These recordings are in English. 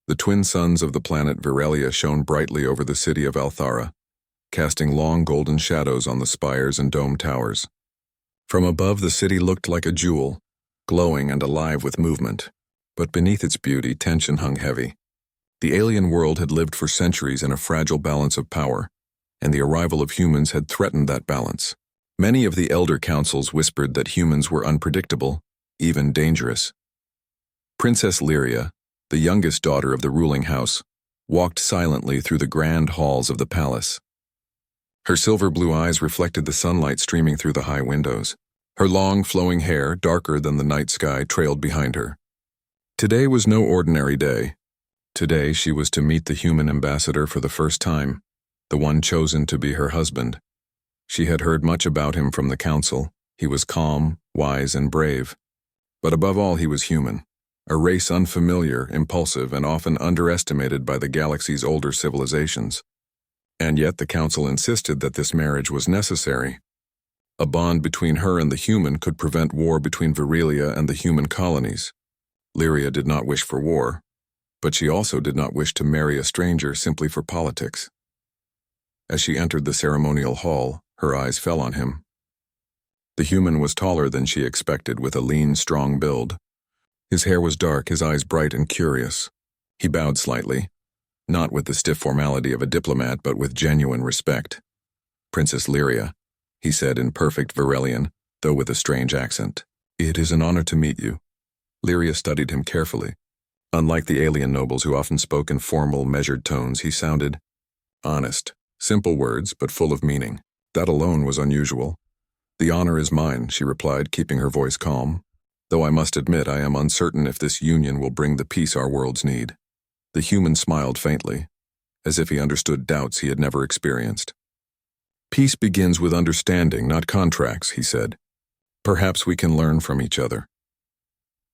The twin suns of the planet Virelia shone brightly over the city of Althara, casting long golden shadows on the spires and dome towers. From above, the city looked like a jewel, glowing and alive with movement. But beneath its beauty, tension hung heavy. The alien world had lived for centuries in a fragile balance of power, and the arrival of humans had threatened that balance. Many of the elder councils whispered that humans were unpredictable, even dangerous. Princess Lyria, the youngest daughter of the ruling house, walked silently through the grand halls of the palace. Her silver blue eyes reflected the sunlight streaming through the high windows. Her long, flowing hair, darker than the night sky, trailed behind her. Today was no ordinary day. Today she was to meet the human ambassador for the first time, the one chosen to be her husband. She had heard much about him from the council. He was calm, wise, and brave. But above all, he was human. A race unfamiliar, impulsive, and often underestimated by the galaxy's older civilizations. And yet the council insisted that this marriage was necessary. A bond between her and the human could prevent war between Virelia and the human colonies. Lyria did not wish for war, but she also did not wish to marry a stranger simply for politics. As she entered the ceremonial hall, her eyes fell on him. The human was taller than she expected, with a lean, strong build. His hair was dark, his eyes bright and curious. He bowed slightly, not with the stiff formality of a diplomat, but with genuine respect. "Princess Lyria," he said in perfect Virelian, though with a strange accent. "It is an honor to meet you." Lyria studied him carefully. Unlike the alien nobles who often spoke in formal, measured tones, he sounded honest, simple words, but full of meaning. That alone was unusual. "The honor is mine," she replied, keeping her voice calm. "Though I must admit I am uncertain if this union will bring the peace our worlds need." The human smiled faintly, as if he understood doubts he had never experienced. "Peace begins with understanding, not contracts," he said. "Perhaps we can learn from each other."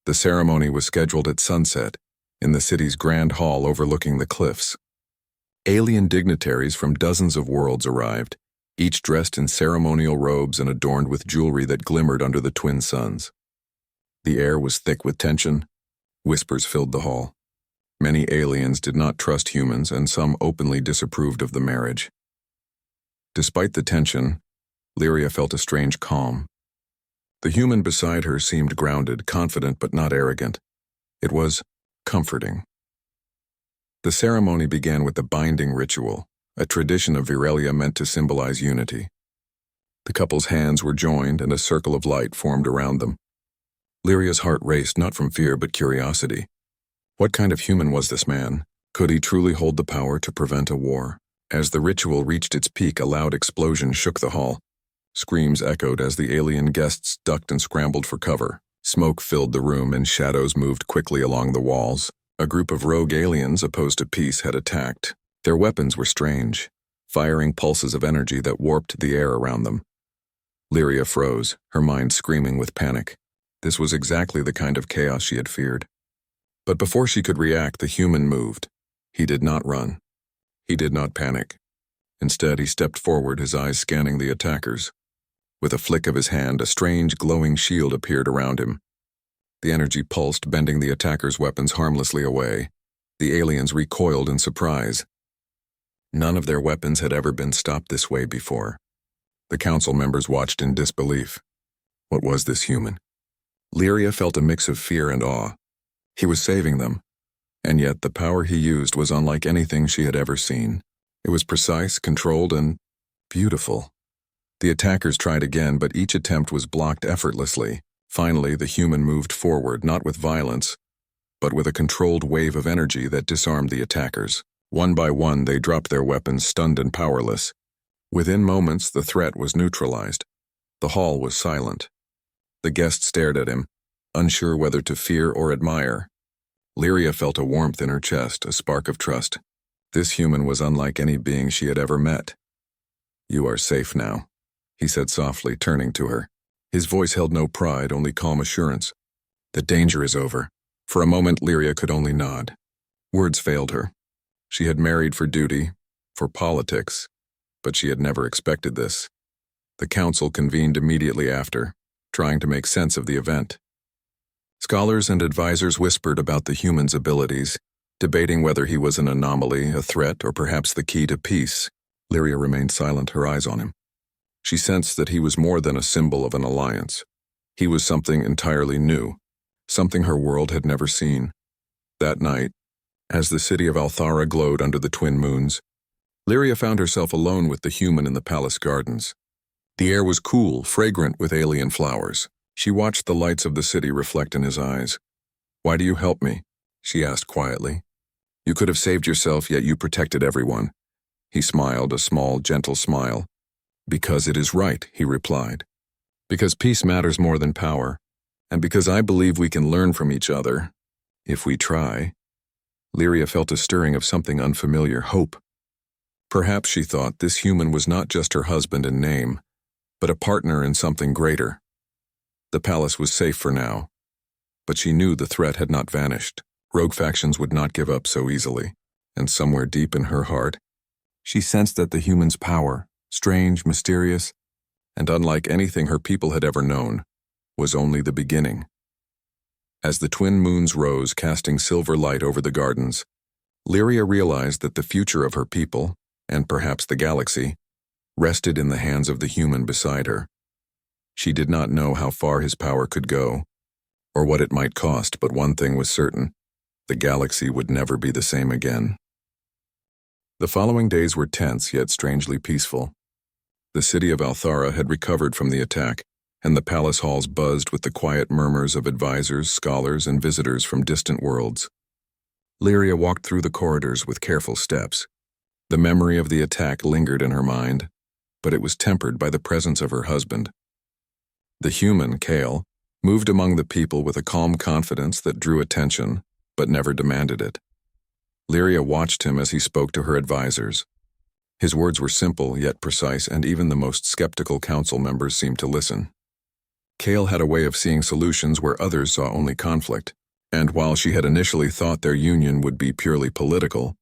The ceremony was scheduled at sunset, in the city's grand hall overlooking the cliffs. Alien dignitaries from dozens of worlds arrived, each dressed in ceremonial robes and adorned with jewelry that glimmered under the twin suns. The air was thick with tension. Whispers filled the hall. Many aliens did not trust humans, and some openly disapproved of the marriage. Despite the tension, Lyria felt a strange calm. The human beside her seemed grounded, confident but not arrogant. It was comforting. The ceremony began with the binding ritual, a tradition of Virelia meant to symbolize unity. The couple's hands were joined and a circle of light formed around them. Lyria's heart raced, not from fear but curiosity. What kind of human was this man? Could he truly hold the power to prevent a war? As the ritual reached its peak, a loud explosion shook the hall. Screams echoed as the alien guests ducked and scrambled for cover. Smoke filled the room and shadows moved quickly along the walls. A group of rogue aliens opposed to peace had attacked. Their weapons were strange, firing pulses of energy that warped the air around them. Lyria froze, her mind screaming with panic. This was exactly the kind of chaos she had feared. But before she could react, the human moved. He did not run. He did not panic. Instead, he stepped forward, his eyes scanning the attackers. With a flick of his hand, a strange, glowing shield appeared around him. The energy pulsed, bending the attackers' weapons harmlessly away. The aliens recoiled in surprise. None of their weapons had ever been stopped this way before. The council members watched in disbelief. What was this human? Lyria felt a mix of fear and awe. He was saving them, and yet the power he used was unlike anything she had ever seen. It was precise, controlled, and beautiful. The attackers tried again, but each attempt was blocked effortlessly. Finally, the human moved forward, not with violence, but with a controlled wave of energy that disarmed the attackers. One by one, they dropped their weapons, stunned and powerless. Within moments, the threat was neutralized. The hall was silent. The guests stared at him, unsure whether to fear or admire. Lyria felt a warmth in her chest, a spark of trust. This human was unlike any being she had ever met. "You are safe now," he said softly, turning to her. His voice held no pride, only calm assurance. "The danger is over." For a moment, Lyria could only nod. Words failed her. She had married for duty, for politics, but she had never expected this. The council convened immediately after, trying to make sense of the event. Scholars and advisors whispered about the human's abilities. debating whether he was an anomaly, a threat, or perhaps the key to peace. Lyria remained silent, her eyes on him. She sensed that he was more than a symbol of an alliance. He was something entirely new, something her world had never seen. That night, as the city of Althara glowed under the twin moons, Lyria found herself alone with the human in the palace gardens. The air was cool, fragrant with alien flowers. She watched the lights of the city reflect in his eyes. "Why do you help me?" she asked quietly. "You could have saved yourself, yet you protected everyone." He smiled, a small, gentle smile. "Because it is right," he replied. "Because peace matters more than power, and because I believe we can learn from each other, if we try." Lyria felt a stirring of something unfamiliar, hope. Perhaps, she thought, this human was not just her husband in name, but a partner in something greater. The palace was safe for now, but she knew the threat had not vanished. Rogue factions would not give up so easily, and somewhere deep in her heart, she sensed that the human's power, strange, mysterious, and unlike anything her people had ever known, was only the beginning. As the twin moons rose, casting silver light over the gardens, Lyria realized that the future of her people, and perhaps the galaxy, rested in the hands of the human beside her. She did not know how far his power could go, or what it might cost, but one thing was certain: the galaxy would never be the same again. The following days were tense yet strangely peaceful. The city of Althara had recovered from the attack, and the palace halls buzzed with the quiet murmurs of advisors, scholars, and visitors from distant worlds. Lyria walked through the corridors with careful steps. The memory of the attack lingered in her mind, but it was tempered by the presence of her husband. The human, Kale, moved among the people with a calm confidence that drew attention, but never demanded it. Lyria watched him as he spoke to her advisors. His words were simple yet precise, and even the most skeptical council members seemed to listen. Kale had a way of seeing solutions where others saw only conflict, and while she had initially thought their union would be purely political,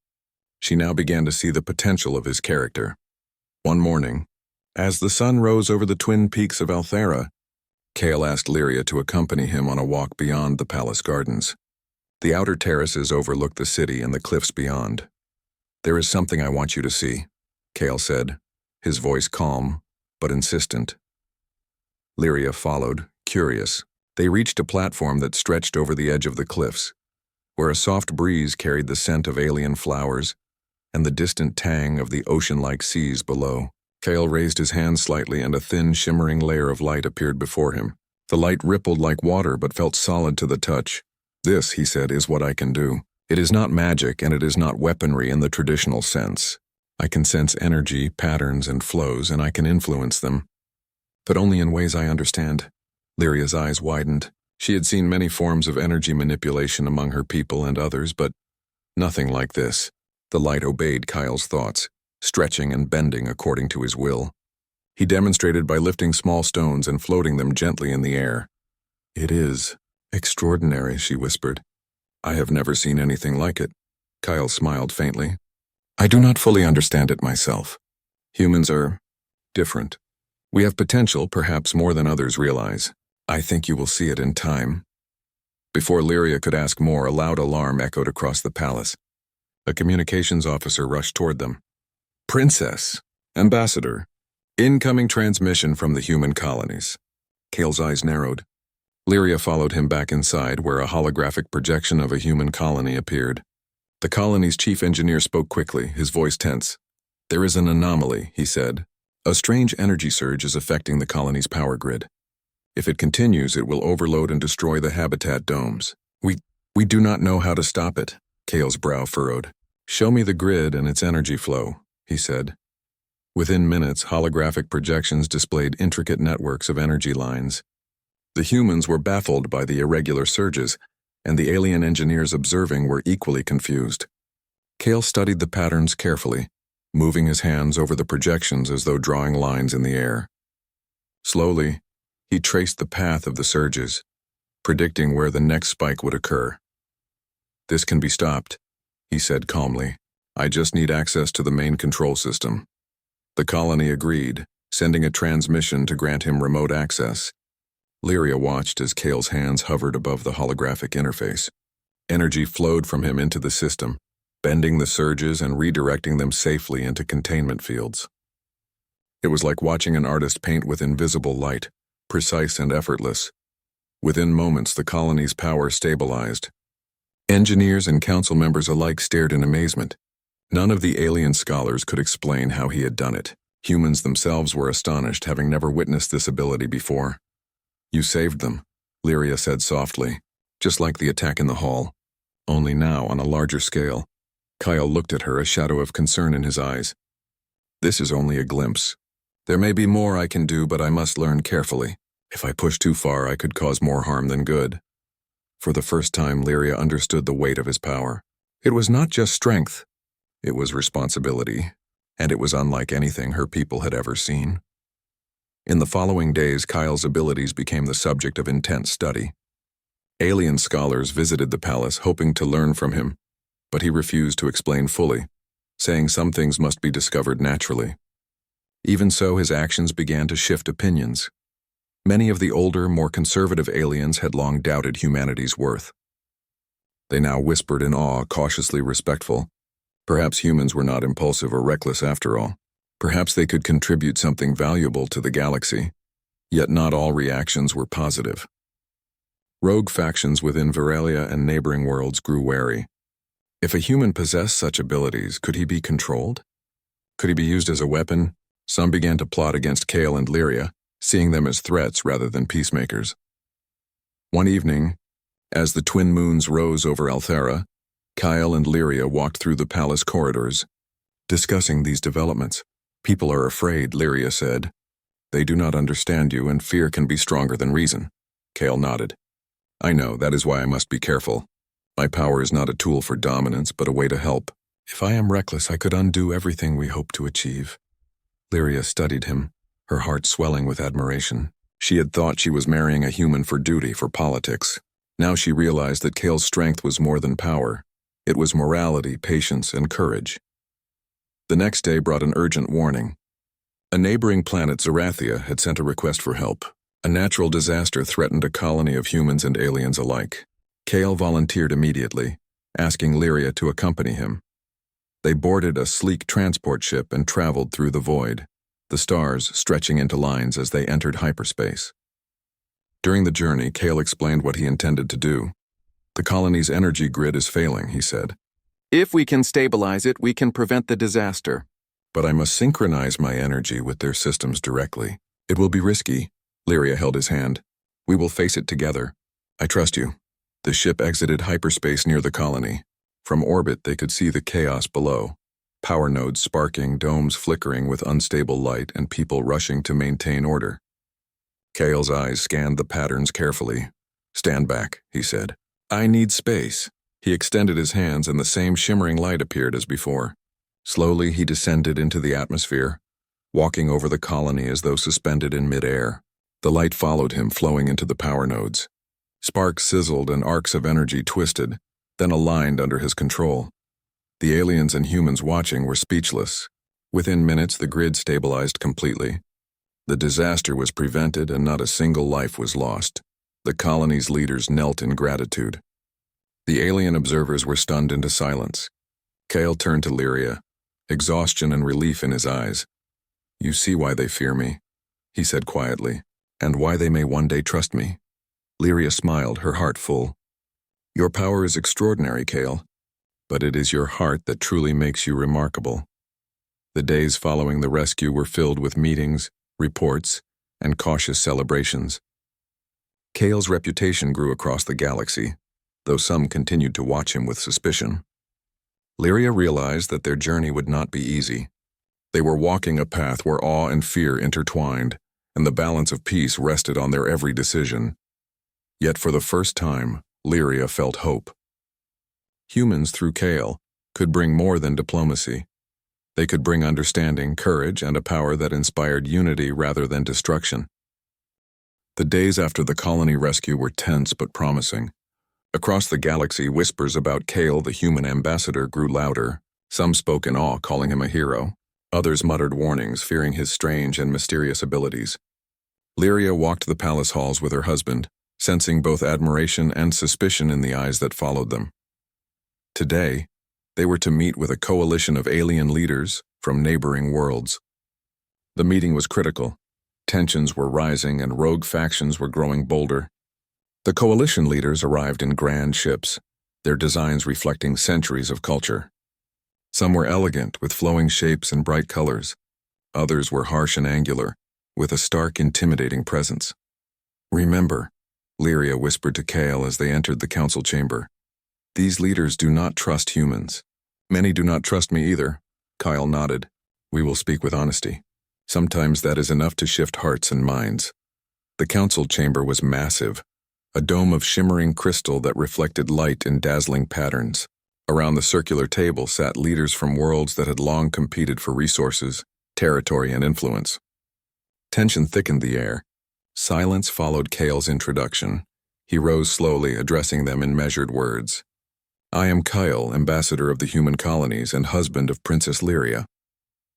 she now began to see the potential of his character. One morning, as the sun rose over the twin peaks of Althara, Kale asked Lyria to accompany him on a walk beyond the palace gardens. The outer terraces overlooked the city and the cliffs beyond. "There is something I want you to see," Kale said, his voice calm but insistent. Lyria followed, curious. They reached a platform that stretched over the edge of the cliffs, where a soft breeze carried the scent of alien flowers and the distant tang of the ocean-like seas below. Kale raised his hand slightly, and a thin, shimmering layer of light appeared before him. The light rippled like water but felt solid to the touch. "This," he said, "is what I can do. It is not magic, and it is not weaponry in the traditional sense. I can sense energy, patterns, and flows, and I can influence them. But only in ways I understand." Lyria's eyes widened. She had seen many forms of energy manipulation among her people and others, but nothing like this. The light obeyed Kyle's thoughts, stretching and bending according to his will. He demonstrated by lifting small stones and floating them gently in the air. "It is extraordinary," she whispered. "I have never seen anything like it." Kyle smiled faintly. "I do not fully understand it myself. Humans are different. We have potential, perhaps more than others realize. I think you will see it in time." Before Lyria could ask more, a loud alarm echoed across the palace. A communications officer rushed toward them. "Princess, Ambassador, incoming transmission from the human colonies." Kale's eyes narrowed. Lyria followed him back inside, where a holographic projection of a human colony appeared. The colony's chief engineer spoke quickly, his voice tense. "There is an anomaly," he said. "A strange energy surge is affecting the colony's power grid. If it continues, it will overload and destroy the habitat domes. We do not know how to stop it." Kale's brow furrowed. "Show me the grid and its energy flow," he said. Within minutes, holographic projections displayed intricate networks of energy lines. The humans were baffled by the irregular surges, and the alien engineers observing were equally confused. Kale studied the patterns carefully, moving his hands over the projections as though drawing lines in the air. Slowly, he traced the path of the surges, predicting where the next spike would occur. "This can be stopped," he said calmly. "I just need access to the main control system." The colony agreed, sending a transmission to grant him remote access. Lyria watched as Kale's hands hovered above the holographic interface. Energy flowed from him into the system, bending the surges and redirecting them safely into containment fields. It was like watching an artist paint with invisible light, precise and effortless. Within moments, the colony's power stabilized. Engineers and council members alike stared in amazement. None of the alien scholars could explain how he had done it. Humans themselves were astonished, having never witnessed this ability before. "You saved them," Lyria said softly, "just like the attack in the hall. Only now on a larger scale." Kyle looked at her, a shadow of concern in his eyes. "This is only a glimpse. There may be more I can do, but I must learn carefully. If I push too far, I could cause more harm than good." For the first time, Lyria understood the weight of his power. It was not just strength. It was responsibility, and it was unlike anything her people had ever seen. In the following days, Kyle's abilities became the subject of intense study. Alien scholars visited the palace hoping to learn from him, but he refused to explain fully, saying some things must be discovered naturally. Even so, his actions began to shift opinions. Many of the older, more conservative aliens had long doubted humanity's worth. They now whispered in awe, cautiously respectful. Perhaps humans were not impulsive or reckless after all. Perhaps they could contribute something valuable to the galaxy. Yet not all reactions were positive. Rogue factions within Veralia and neighboring worlds grew wary. If a human possessed such abilities, could he be controlled? Could he be used as a weapon? Some began to plot against Kale and Lyria, seeing them as threats rather than peacemakers. One evening, as the twin moons rose over Althera, Kyle and Lyria walked through the palace corridors, discussing these developments. "People are afraid," Lyria said. "They do not understand you, and fear can be stronger than reason." Kale nodded. "I know, that is why I must be careful. My power is not a tool for dominance, but a way to help. If I am reckless, I could undo everything we hope to achieve." Lyria studied him, her heart swelling with admiration. She had thought she was marrying a human for duty, for politics. Now she realized that Kale's strength was more than power. It was morality, patience, and courage. The next day brought an urgent warning. A neighboring planet, Zerathia, had sent a request for help. A natural disaster threatened a colony of humans and aliens alike. Kale volunteered immediately, asking Lyria to accompany him. They boarded a sleek transport ship and traveled through the void, the stars stretching into lines as they entered hyperspace. During the journey, Kale explained what he intended to do. "The colony's energy grid is failing," he said. "If we can stabilize it, we can prevent the disaster. But I must synchronize my energy with their systems directly. It will be risky." Lyria held his hand. "We will face it together. I trust you." The ship exited hyperspace near the colony. From orbit, they could see the chaos below. Power nodes sparking, domes flickering with unstable light, and people rushing to maintain order. Kale's eyes scanned the patterns carefully. "Stand back," he said. "I need space." He extended his hands and the same shimmering light appeared as before. Slowly, he descended into the atmosphere, walking over the colony as though suspended in mid-air. The light followed him, flowing into the power nodes. Sparks sizzled and arcs of energy twisted, then aligned under his control. The aliens and humans watching were speechless. Within minutes, the grid stabilized completely. The disaster was prevented and not a single life was lost. The colony's leaders knelt in gratitude. The alien observers were stunned into silence. Kale turned to Lyria, exhaustion and relief in his eyes. "You see why they fear me," he said quietly, "and why they may one day trust me." Lyria smiled, her heart full. "Your power is extraordinary, Kale, but it is your heart that truly makes you remarkable." The days following the rescue were filled with meetings, reports, and cautious celebrations. Kale's reputation grew across the galaxy, though some continued to watch him with suspicion. Lyria realized that their journey would not be easy. They were walking a path where awe and fear intertwined, and the balance of peace rested on their every decision. Yet for the first time, Lyria felt hope. Humans, through Kale, could bring more than diplomacy. They could bring understanding, courage, and a power that inspired unity rather than destruction. The days after the colony rescue were tense but promising. Across the galaxy, whispers about Kale, the human ambassador, grew louder. Some spoke in awe, calling him a hero. Others muttered warnings, fearing his strange and mysterious abilities. Lyria walked the palace halls with her husband, sensing both admiration and suspicion in the eyes that followed them. Today, they were to meet with a coalition of alien leaders from neighboring worlds. The meeting was critical. Tensions were rising and rogue factions were growing bolder. The coalition leaders arrived in grand ships, their designs reflecting centuries of culture. Some were elegant, with flowing shapes and bright colors. Others were harsh and angular, with a stark, intimidating presence. "Remember," Lyria whispered to Kale as they entered the council chamber. "These leaders do not trust humans." "Many do not trust me either," Kyle nodded. "We will speak with honesty. Sometimes that is enough to shift hearts and minds." The council chamber was massive, a dome of shimmering crystal that reflected light in dazzling patterns. Around the circular table sat leaders from worlds that had long competed for resources, territory, and influence. Tension thickened the air. Silence followed Kale's introduction. He rose slowly, addressing them in measured words. "I am Kyle, ambassador of the human colonies and husband of Princess Lyria.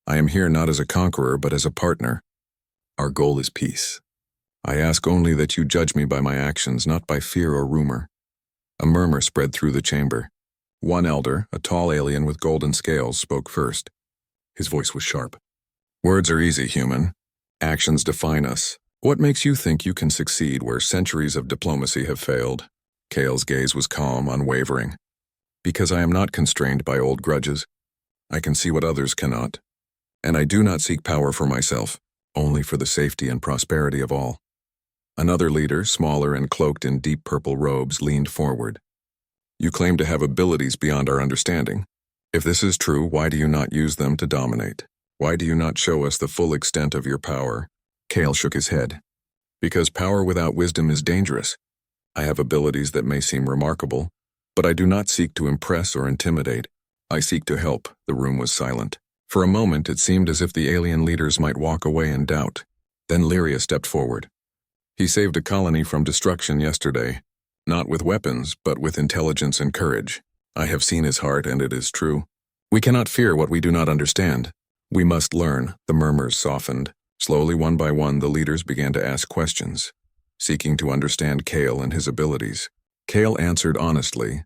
I am here not as a conqueror but as a partner. Our goal is peace. I ask only that you judge me by my actions, not by fear or rumor." A murmur spread through the chamber. One elder, a tall alien with golden scales, spoke first. His voice was sharp. "Words are easy, human. Actions define us. What makes you think you can succeed where centuries of diplomacy have failed?" Kale's gaze was calm, unwavering. "Because I am not constrained by old grudges. I can see what others cannot. And I do not seek power for myself, only for the safety and prosperity of all." Another leader, smaller and cloaked in deep purple robes, leaned forward. "You claim to have abilities beyond our understanding. If this is true, why do you not use them to dominate? Why do you not show us the full extent of your power?" Kale shook his head. "Because power without wisdom is dangerous. I have abilities that may seem remarkable, but I do not seek to impress or intimidate. I seek to help." The room was silent. For a moment, it seemed as if the alien leaders might walk away in doubt. Then Lyria stepped forward. "He saved a colony from destruction yesterday, not with weapons, but with intelligence and courage. I have seen his heart, and it is true. We cannot fear what we do not understand. We must learn." The murmurs softened. Slowly, one by one, the leaders began to ask questions, seeking to understand Kale and his abilities. Kale answered honestly,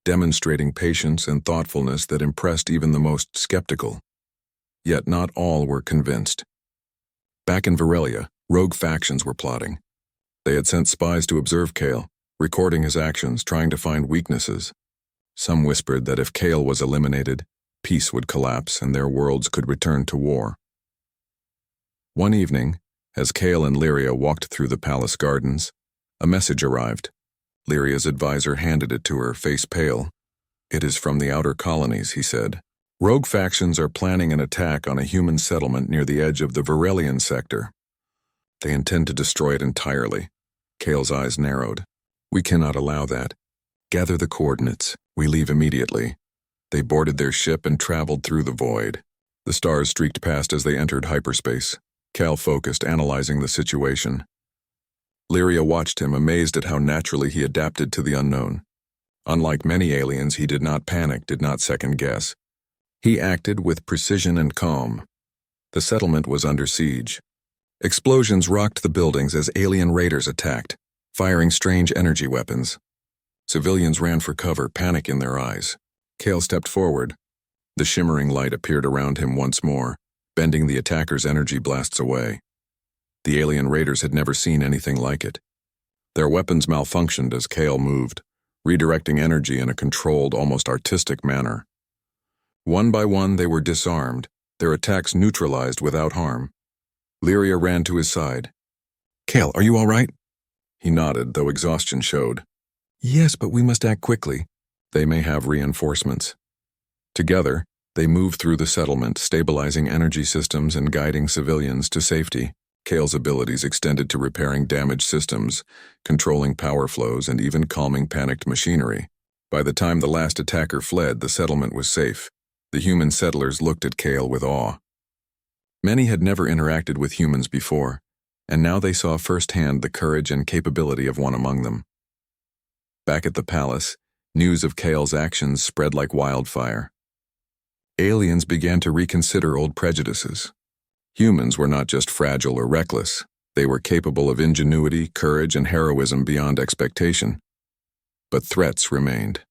demonstrating patience and thoughtfulness that impressed even the most skeptical. Yet not all were convinced. Back in Virelia, rogue factions were plotting. They had sent spies to observe Kale, recording his actions, trying to find weaknesses. Some whispered that if Kale was eliminated, peace would collapse and their worlds could return to war. One evening, as Kale and Lyria walked through the palace gardens, a message arrived. Lyria's advisor handed it to her, face pale. "It is from the outer colonies," he said. "Rogue factions are planning an attack on a human settlement near the edge of the Virelian sector. They intend to destroy it entirely." Kale's eyes narrowed. "We cannot allow that. Gather the coordinates. We leave immediately." They boarded their ship and traveled through the void. The stars streaked past as they entered hyperspace. Cal focused, analyzing the situation. Lyria watched him, amazed at how naturally he adapted to the unknown. Unlike many aliens, he did not panic, did not second-guess. He acted with precision and calm. The settlement was under siege. Explosions rocked the buildings as alien raiders attacked, firing strange energy weapons. Civilians ran for cover, panic in their eyes. Kale stepped forward. The shimmering light appeared around him once more, bending the attackers' energy blasts away. The alien raiders had never seen anything like it. Their weapons malfunctioned as Kale moved, redirecting energy in a controlled, almost artistic manner. One by one, they were disarmed, their attacks neutralized without harm. Lyria ran to his side. "Kale, are you all right?" He nodded, though exhaustion showed. "Yes, but we must act quickly. They may have reinforcements." Together, they moved through the settlement, stabilizing energy systems and guiding civilians to safety. Kale's abilities extended to repairing damaged systems, controlling power flows, and even calming panicked machinery. By the time the last attacker fled, the settlement was safe. The human settlers looked at Kale with awe. Many had never interacted with humans before, and now they saw firsthand the courage and capability of one among them. Back at the palace, news of Kale's actions spread like wildfire. Aliens began to reconsider old prejudices. Humans were not just fragile or reckless. They were capable of ingenuity, courage, and heroism beyond expectation. But threats remained.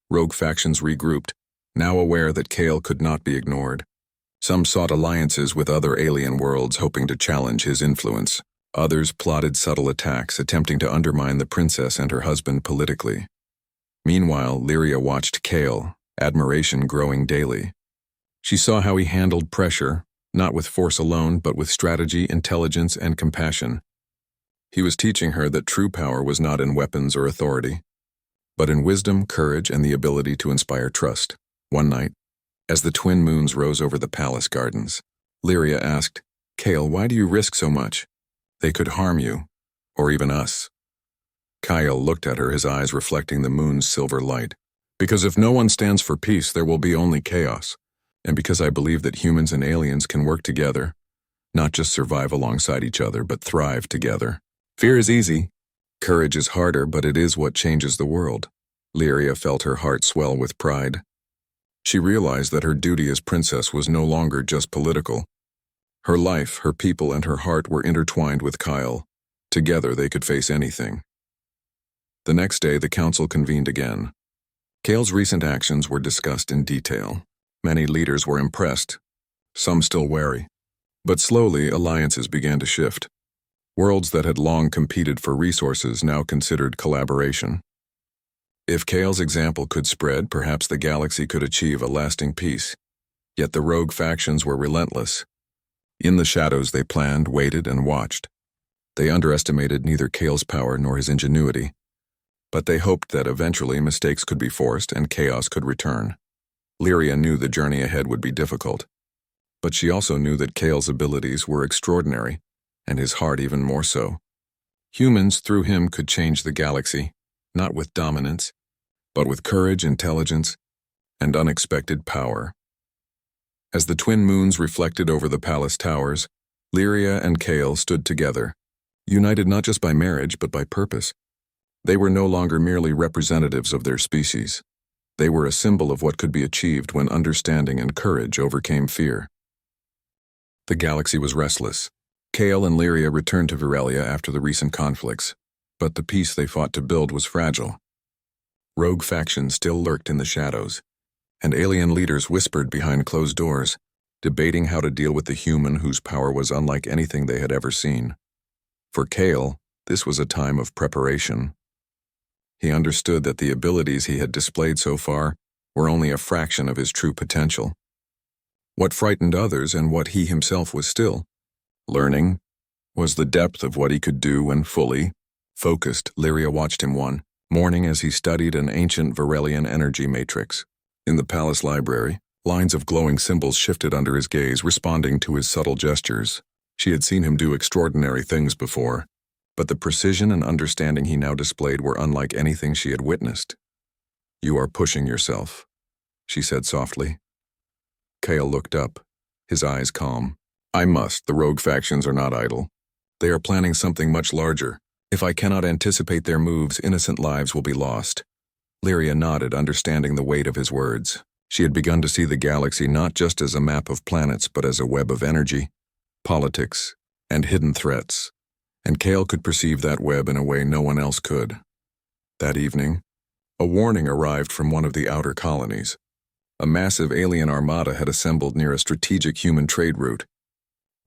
Rogue factions regrouped, now aware that Kale could not be ignored. Some sought alliances with other alien worlds hoping to challenge his influence. Others plotted subtle attacks, attempting to undermine the princess and her husband politically. Meanwhile, Lyria watched Kale, admiration growing daily. She saw how he handled pressure, not with force alone, but with strategy, intelligence, and compassion. He was teaching her that true power was not in weapons or authority, but in wisdom, courage, and the ability to inspire trust. One night, as the twin moons rose over the palace gardens, Lyria asked, "Kale, why do you risk so much? They could harm you, or even us." Kyle looked at her, his eyes reflecting the moon's silver light. "Because if no one stands for peace, there will be only chaos. And because I believe that humans and aliens can work together, not just survive alongside each other, but thrive together. Fear is easy. Courage is harder, but it is what changes the world." Lyria felt her heart swell with pride. She realized that her duty as princess was no longer just political. Her life, her people, and her heart were intertwined with Kyle. Together they could face anything. The next day, the council convened again. Kale's recent actions were discussed in detail. Many leaders were impressed, some still wary. But slowly, alliances began to shift. Worlds that had long competed for resources now considered collaboration. If Kale's example could spread, perhaps the galaxy could achieve a lasting peace. Yet the rogue factions were relentless. In the shadows they planned, waited, and watched. They underestimated neither Kale's power nor his ingenuity. But they hoped that eventually mistakes could be forced and chaos could return. Lyria knew the journey ahead would be difficult. But she also knew that Kale's abilities were extraordinary, and his heart even more so. Humans, through him, could change the galaxy, not with dominance, but with courage, intelligence, and unexpected power. As the twin moons reflected over the palace towers, Lyria and Kale stood together, united not just by marriage but by purpose. They were no longer merely representatives of their species. They were a symbol of what could be achieved when understanding and courage overcame fear. The galaxy was restless. Kale and Lyria returned to Virelia after the recent conflicts, but the peace they fought to build was fragile. Rogue factions still lurked in the shadows, and alien leaders whispered behind closed doors, debating how to deal with the human whose power was unlike anything they had ever seen. For Kale, this was a time of preparation. He understood that the abilities he had displayed so far were only a fraction of his true potential. What frightened others and what he himself was still learning was the depth of what he could do when fully focused. Lyria watched him one morning as he studied an ancient Virelian energy matrix. In the palace library, lines of glowing symbols shifted under his gaze, responding to his subtle gestures. She had seen him do extraordinary things before, but the precision and understanding he now displayed were unlike anything she had witnessed. "You are pushing yourself," she said softly. Kale looked up, his eyes calm. "I must. The rogue factions are not idle. They are planning something much larger. If I cannot anticipate their moves, innocent lives will be lost." Lyria nodded, understanding the weight of his words. She had begun to see the galaxy not just as a map of planets, but as a web of energy, politics, and hidden threats. And Kale could perceive that web in a way no one else could. That evening, a warning arrived from one of the outer colonies. A massive alien armada had assembled near a strategic human trade route.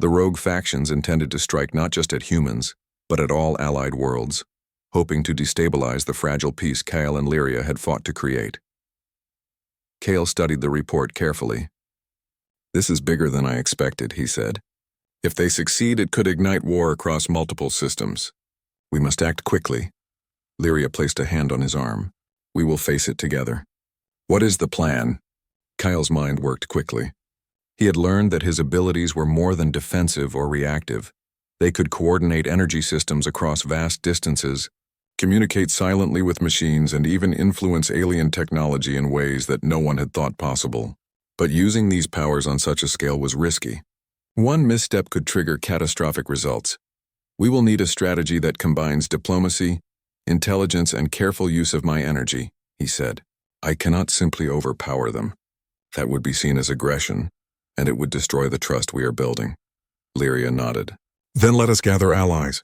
The rogue factions intended to strike not just at humans, but at all allied worlds, hoping to destabilize the fragile peace Kale and Lyria had fought to create. Kale studied the report carefully. "This is bigger than I expected," he said. "If they succeed, it could ignite war across multiple systems. We must act quickly." Lyria placed a hand on his arm. "We will face it together." "What is the plan?" Kyle's mind worked quickly. He had learned that his abilities were more than defensive or reactive. They could coordinate energy systems across vast distances, communicate silently with machines, and even influence alien technology in ways that no one had thought possible. But using these powers on such a scale was risky. One misstep could trigger catastrophic results. "We will need a strategy that combines diplomacy, intelligence, and careful use of my energy," he said. "I cannot simply overpower them. That would be seen as aggression, and it would destroy the trust we are building." Lyria nodded. "Then let us gather allies.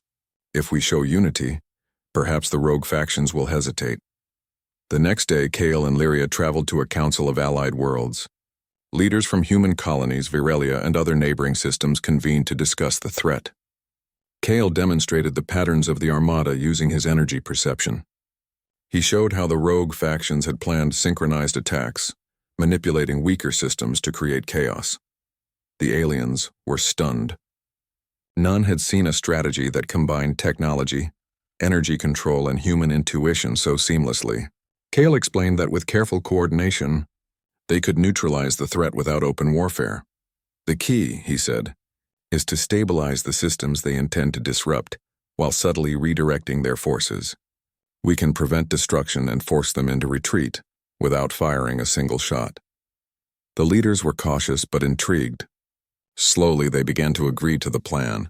If we show unity, perhaps the rogue factions will hesitate." The next day, Kale and Lyria traveled to a council of allied worlds. Leaders from human colonies, Virelia, and other neighboring systems convened to discuss the threat. Kale demonstrated the patterns of the Armada using his energy perception. He showed how the rogue factions had planned synchronized attacks, manipulating weaker systems to create chaos. The aliens were stunned. None had seen a strategy that combined technology, energy control, and human intuition so seamlessly. Kale explained that with careful coordination, they could neutralize the threat without open warfare. The key, he said, is to stabilize the systems they intend to disrupt while subtly redirecting their forces. We can prevent destruction and force them into retreat without firing a single shot. The leaders were cautious but intrigued. Slowly, they began to agree to the plan.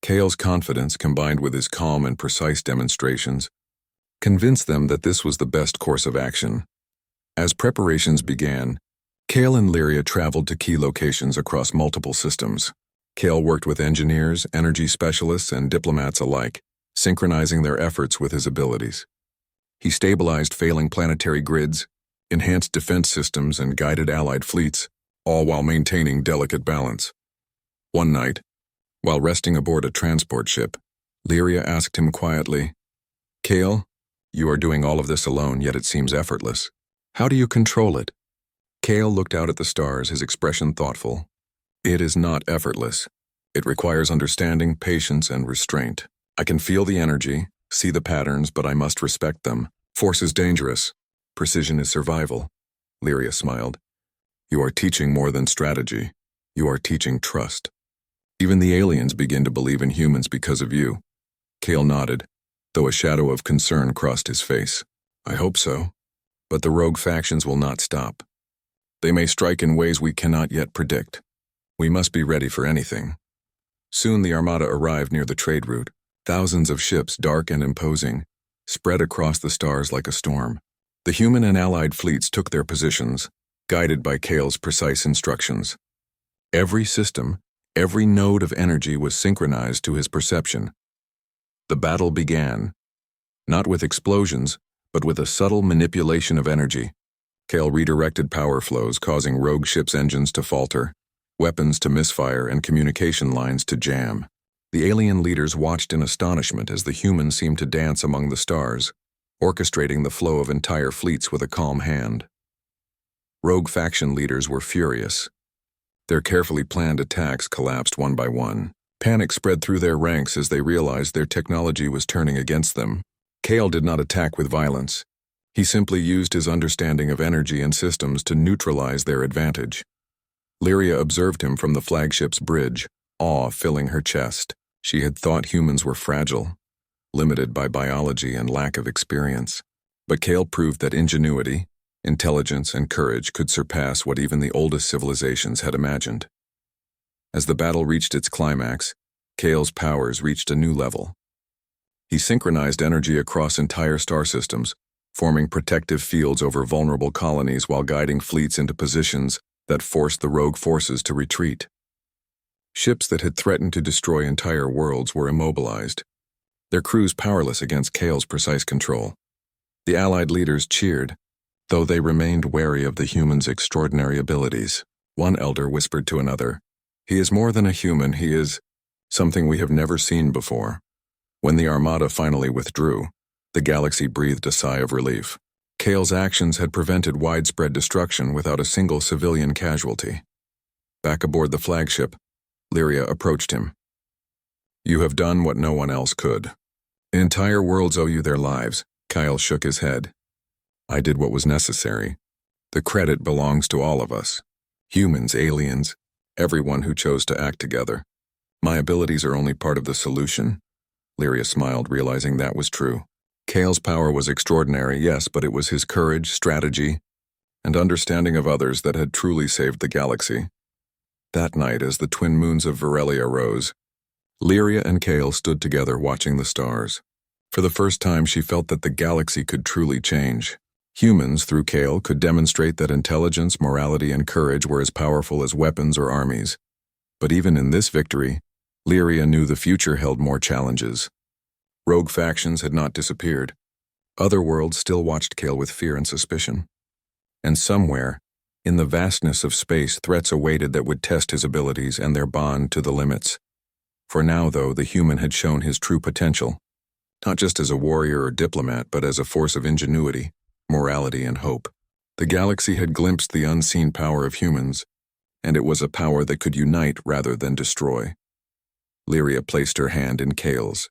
Kale's confidence, combined with his calm and precise demonstrations, convinced them that this was the best course of action. As preparations began, Kale and Lyria traveled to key locations across multiple systems. Kale worked with engineers, energy specialists, and diplomats alike, synchronizing their efforts with his abilities. He stabilized failing planetary grids, enhanced defense systems, and guided allied fleets, all while maintaining delicate balance. One night, while resting aboard a transport ship, Lyria asked him quietly, "Kale, you are doing all of this alone, yet it seems effortless. How do you control it?" Kale looked out at the stars, his expression thoughtful. "It is not effortless. It requires understanding, patience, and restraint. I can feel the energy, see the patterns, but I must respect them. Force is dangerous. Precision is survival." Lyria smiled. "You are teaching more than strategy. You are teaching trust. Even the aliens begin to believe in humans because of you." Kale nodded, though a shadow of concern crossed his face. "I hope so. But the rogue factions will not stop. They may strike in ways we cannot yet predict. We must be ready for anything." Soon the Armada arrived near the trade route. Thousands of ships, dark and imposing, spread across the stars like a storm. The human and allied fleets took their positions, guided by Kale's precise instructions. Every system, every node of energy was synchronized to his perception. The battle began, not with explosions, but with a subtle manipulation of energy. Kale redirected power flows, causing rogue ships' engines to falter, weapons to misfire, and communication lines to jam. The alien leaders watched in astonishment as the humans seemed to dance among the stars, orchestrating the flow of entire fleets with a calm hand. Rogue faction leaders were furious. Their carefully planned attacks collapsed one by one. Panic spread through their ranks as they realized their technology was turning against them. Kale did not attack with violence. He simply used his understanding of energy and systems to neutralize their advantage. Lyria observed him from the flagship's bridge, awe filling her chest. She had thought humans were fragile, limited by biology and lack of experience. But Kale proved that ingenuity, intelligence, and courage could surpass what even the oldest civilizations had imagined. As the battle reached its climax, Kale's powers reached a new level. He synchronized energy across entire star systems, forming protective fields over vulnerable colonies while guiding fleets into positions that forced the rogue forces to retreat. Ships that had threatened to destroy entire worlds were immobilized, their crews powerless against Kale's precise control. The Allied leaders cheered, though they remained wary of the human's extraordinary abilities. One elder whispered to another, "He is more than a human, he is something we have never seen before." When the Armada finally withdrew, the galaxy breathed a sigh of relief. Kale's actions had prevented widespread destruction without a single civilian casualty. Back aboard the flagship, Lyria approached him. "You have done what no one else could. Entire worlds owe you their lives." Kyle shook his head. "I did what was necessary. The credit belongs to all of us. Humans, aliens, everyone who chose to act together. My abilities are only part of the solution." Lyria smiled, realizing that was true. Kale's power was extraordinary, yes, but it was his courage, strategy, and understanding of others that had truly saved the galaxy. That night, as the twin moons of Virelia rose, Lyria and Kale stood together watching the stars. For the first time, she felt that the galaxy could truly change. Humans, through Kale, could demonstrate that intelligence, morality, and courage were as powerful as weapons or armies. But even in this victory, Lyria knew the future held more challenges. Rogue factions had not disappeared. Other worlds still watched Kale with fear and suspicion. And somewhere, in the vastness of space, threats awaited that would test his abilities and their bond to the limits. For now, though, the human had shown his true potential, not just as a warrior or diplomat, but as a force of ingenuity, morality, and hope. The galaxy had glimpsed the unseen power of humans, and it was a power that could unite rather than destroy. Lyria placed her hand in Kale's.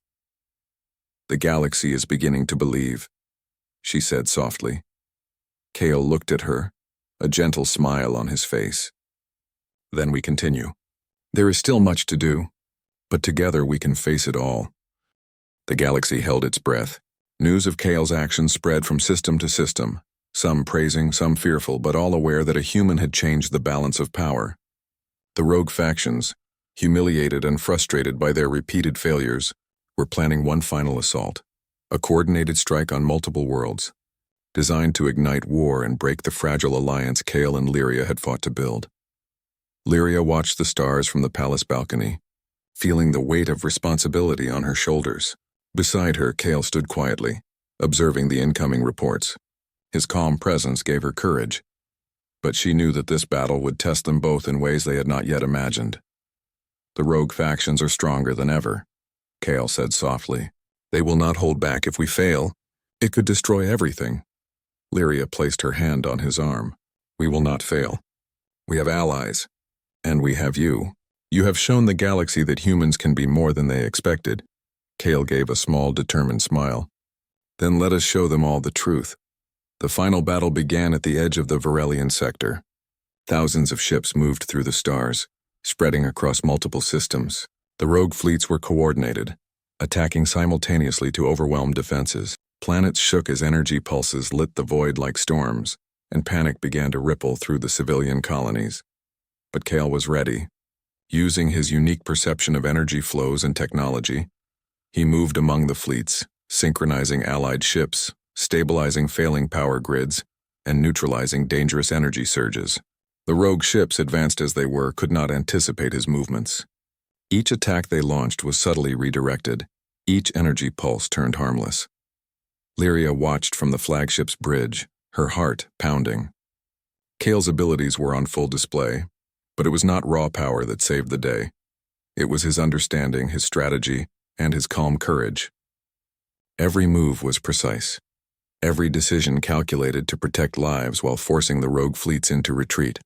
"The galaxy is beginning to believe," she said softly. Kale looked at her, a gentle smile on his face. "Then we continue. There is still much to do, but together we can face it all." The galaxy held its breath. News of Kale's actions spread from system to system, some praising, some fearful, but all aware that a human had changed the balance of power. The rogue factions, humiliated and frustrated by their repeated failures, were planning one final assault, a coordinated strike on multiple worlds, designed to ignite war and break the fragile alliance Kale and Lyria had fought to build. Lyria watched the stars from the palace balcony, feeling the weight of responsibility on her shoulders. Beside her, Kale stood quietly, observing the incoming reports. His calm presence gave her courage, but she knew that this battle would test them both in ways they had not yet imagined. "The rogue factions are stronger than ever," Kale said softly. "They will not hold back. If we fail, it could destroy everything." Lyria placed her hand on his arm. "We will not fail. We have allies, and we have you. You have shown the galaxy that humans can be more than they expected." Kale gave a small, determined smile. "Then let us show them all the truth." The final battle began at the edge of the Varelian sector. Thousands of ships moved through the stars, spreading across multiple systems. The rogue fleets were coordinated, attacking simultaneously to overwhelm defenses. Planets shook as energy pulses lit the void like storms, and panic began to ripple through the civilian colonies. But Kale was ready. Using his unique perception of energy flows and technology, he moved among the fleets, synchronizing allied ships, stabilizing failing power grids, and neutralizing dangerous energy surges. The rogue ships, advanced as they were, could not anticipate his movements. Each attack they launched was subtly redirected. Each energy pulse turned harmless. Lyria watched from the flagship's bridge, her heart pounding. Kale's abilities were on full display, but it was not raw power that saved the day. It was his understanding, his strategy, and his calm courage. Every move was precise. Every decision calculated to protect lives while forcing the rogue fleets into retreat.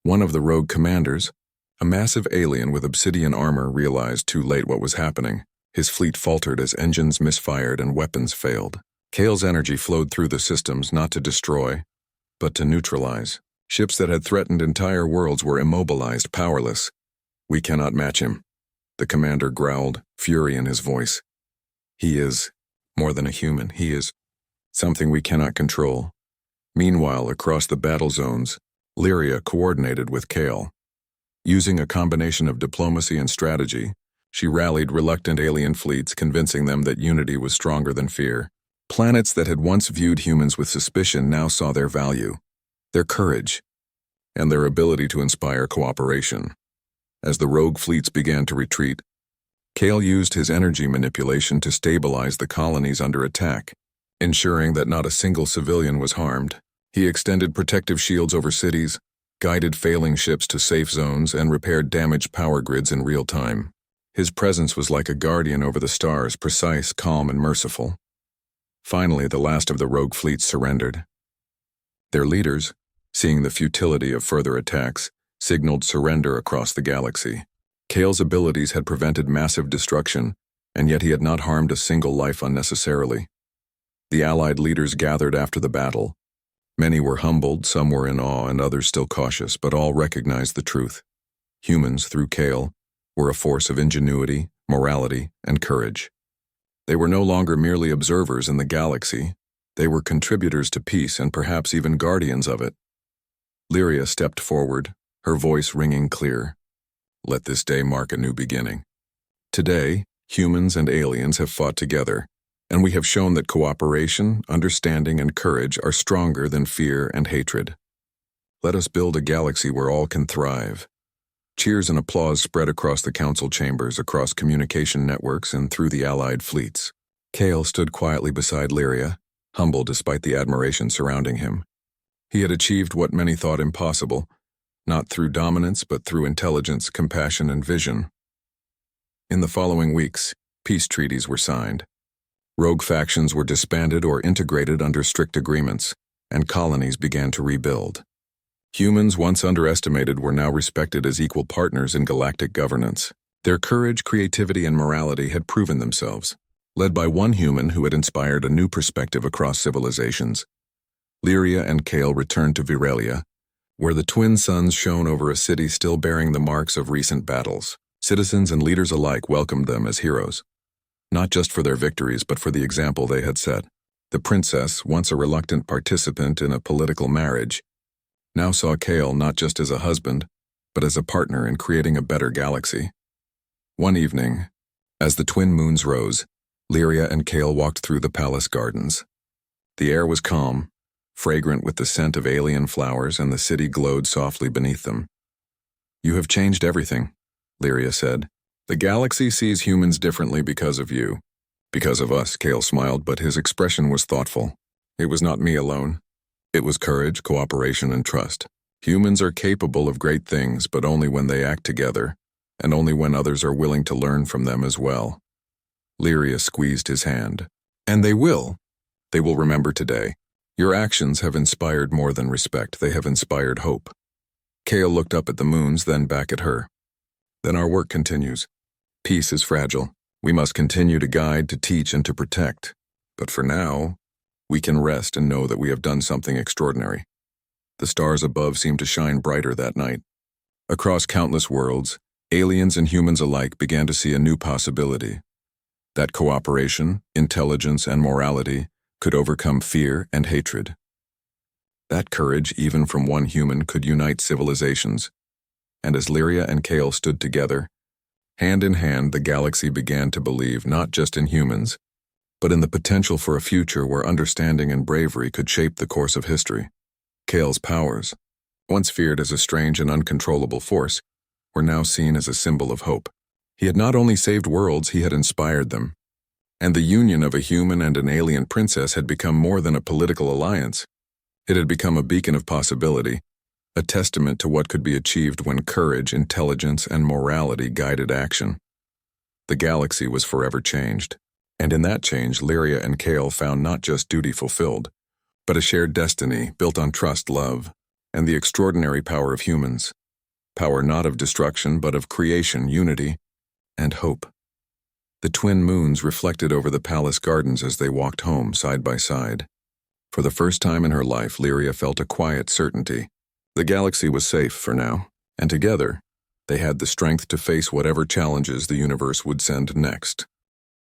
One of the rogue commanders, a massive alien with obsidian armor, realized too late what was happening. His fleet faltered as engines misfired and weapons failed. Kale's energy flowed through the systems not to destroy, but to neutralize. Ships that had threatened entire worlds were immobilized, powerless. "We cannot match him," the commander growled, fury in his voice. "He is more than a human. He is something we cannot control." Meanwhile, across the battle zones, Lyria coordinated with Kale. Using a combination of diplomacy and strategy, she rallied reluctant alien fleets, convincing them that unity was stronger than fear. Planets that had once viewed humans with suspicion now saw their value, their courage, and their ability to inspire cooperation. As the rogue fleets began to retreat, Kale used his energy manipulation to stabilize the colonies under attack, ensuring that not a single civilian was harmed. He extended protective shields over cities, guided failing ships to safe zones, and repaired damaged power grids in real time. His presence was like a guardian over the stars, precise, calm, and merciful. Finally, the last of the rogue fleets surrendered. Their leaders, seeing the futility of further attacks, signaled surrender across the galaxy. Kale's abilities had prevented massive destruction, and yet he had not harmed a single life unnecessarily. The Allied leaders gathered after the battle. Many were humbled, some were in awe, and others still cautious, but all recognized the truth. Humans, through Kale, were a force of ingenuity, morality, and courage. They were no longer merely observers in the galaxy. They were contributors to peace and perhaps even guardians of it. Lyria stepped forward, her voice ringing clear. "Let this day mark a new beginning. Today, humans and aliens have fought together, and we have shown that cooperation, understanding, and courage are stronger than fear and hatred. Let us build a galaxy where all can thrive." Cheers and applause spread across the council chambers, across communication networks, and through the Allied fleets. Kale stood quietly beside Lyria, humble despite the admiration surrounding him. He had achieved what many thought impossible, not through dominance but through intelligence, compassion, and vision. In the following weeks, peace treaties were signed. Rogue factions were disbanded or integrated under strict agreements, and colonies began to rebuild. Humans once underestimated were now respected as equal partners in galactic governance. Their courage, creativity, and morality had proven themselves. Led by one human who had inspired a new perspective across civilizations, Lyria and Kale returned to Veralia, where the twin suns shone over a city still bearing the marks of recent battles. Citizens and leaders alike welcomed them as heroes, not just for their victories but for the example they had set. The princess, once a reluctant participant in a political marriage, now saw Kale not just as a husband, but as a partner in creating a better galaxy. One evening, as the twin moons rose, Lyria and Kale walked through the palace gardens. The air was calm, fragrant with the scent of alien flowers, and the city glowed softly beneath them. "You have changed everything," Lyria said. "The galaxy sees humans differently because of you." "Because of us," Kale smiled, but his expression was thoughtful. "It was not me alone. It was courage, cooperation, and trust. Humans are capable of great things, but only when they act together, and only when others are willing to learn from them as well." Lyria squeezed his hand. "And they will. They will remember today. Your actions have inspired more than respect. They have inspired hope." Kale looked up at the moons, then back at her. "Then our work continues. Peace is fragile. We must continue to guide, to teach, and to protect. But for now, we can rest and know that we have done something extraordinary." The stars above seemed to shine brighter that night. Across countless worlds, aliens and humans alike began to see a new possibility. That cooperation, intelligence, and morality could overcome fear and hatred. That courage, even from one human, could unite civilizations. And as Lyria and Kale stood together, hand in hand, the galaxy began to believe not just in humans, but in the potential for a future where understanding and bravery could shape the course of history. Kale's powers, once feared as a strange and uncontrollable force, were now seen as a symbol of hope. He had not only saved worlds, he had inspired them. And the union of a human and an alien princess had become more than a political alliance. It had become a beacon of possibility, a testament to what could be achieved when courage, intelligence, and morality guided action. The galaxy was forever changed. And in that change, Lyria and Kale found not just duty fulfilled, but a shared destiny built on trust, love, and the extraordinary power of humans. Power not of destruction, but of creation, unity, and hope. The twin moons reflected over the palace gardens as they walked home side by side. For the first time in her life, Lyria felt a quiet certainty. The galaxy was safe for now, and together, they had the strength to face whatever challenges the universe would send next.